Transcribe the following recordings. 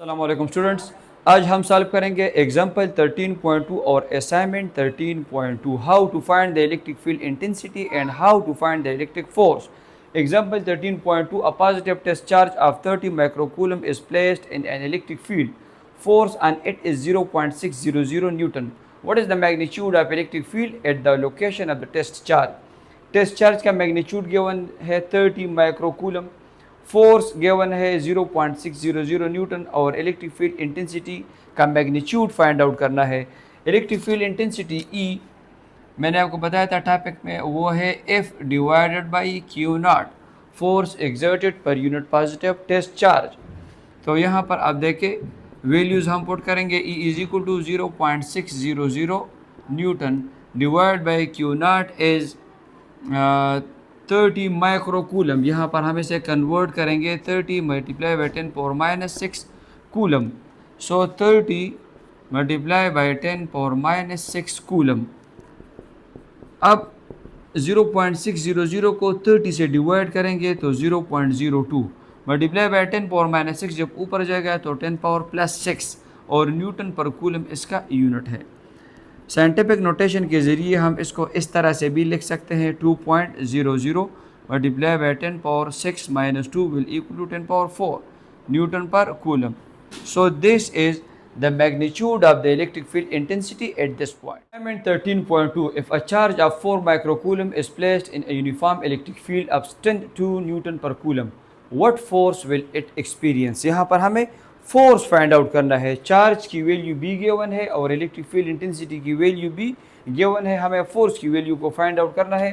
अस्सलाम वालेकुम स्टूडेंट्स, आज हम सॉल्व करेंगे एग्जाम्पल 13.2 और assignment 13.2 how to find the electric field intensity and how to find the electric force. Example 13.2, a positive test charge of 30 microcoulomb is placed in an electric field. Force on it is 0.600 Newton. What is the magnitude of electric field at the location of the test charge? Test charge का magnitude given है 30 microcoulomb, force given है 0.600 newton और electric field intensity का magnitude find out करना है. Electric field intensity ई मैंने आपको बताया था टॉपिक में, वो है F divided by Q naught, force exerted पर यूनिट पॉजिटिव टेस्ट चार्ज. तो यहाँ पर आप देखें वैल्यूज़ हम पुट करेंगे. E is equal to 0.600 newton divide by Q naught is 30 microcoulomb. यहाँ पर हम इसे कन्वर्ट करेंगे 30 multiply by 10 power minus 6 coulomb. So 30 multiply by 10 power minus 6 coulomb. अब 0.600 को 30 से डिवाइड करेंगे तो 0.02 मल्टीप्लाई बाई 10 पावर माइनस 6 जब ऊपर जाएगा तो 10 पावर प्लस 6 और न्यूटन पर कूलम इसका यूनिट है. साइंटिफिक नोटेशन के ज़रिए हम इसको इस तरह से भी लिख सकते हैं 2.00 multiply by 10 power 6 minus 2 will equal to 10 power 4 newton per coulomb. So this is the magnitude of the electric field intensity at this point. Assignment 13.2, if a charge of 4 microcoulomb is placed in a uniform electric field of strength 2 Newton per coulomb, what force will it experience? यहाँ पर हमें force find out करना है. Charge की value be given है और electric field intensity की value भी गिवन है. हमें फोर्स की वैल्यू को फाइंड आउट करना है.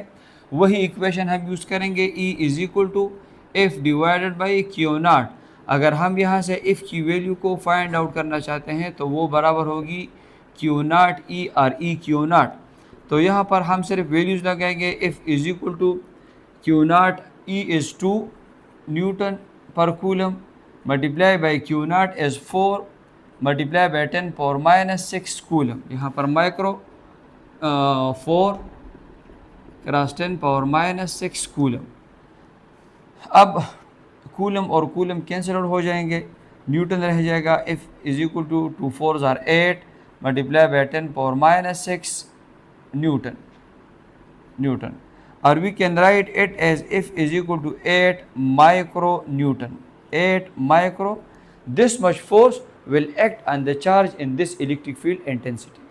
वही इक्वेशन हम यूज़ करेंगे, E is equal to f divided by Q naught. अगर हम यहाँ से इफ़ की वैल्यू को फाइंड आउट करना चाहते हैं तो वो बराबर होगी क्यू नॉट ई और ई क्यू नॉट. तो यहाँ पर हम सिर्फ वैल्यूज़ लगाएंगे. F is equal to Q naught E is 2 newton per coulomb multiply by Q naught is 4 multiply by 10 power minus 6 coulomb. यहाँ पर micro 4 cross 10 power minus 6 coulomb. अब कूलम और कूलम कैंसिल आउट हो जाएंगे, newton रह जाएगा. F is equal to 2 4s are 8 multiply by 10 power minus 6 newton. और we can write it as f is equal to 8 micro newton. 8 micro. This much force will act on the charge in this electric field intensity.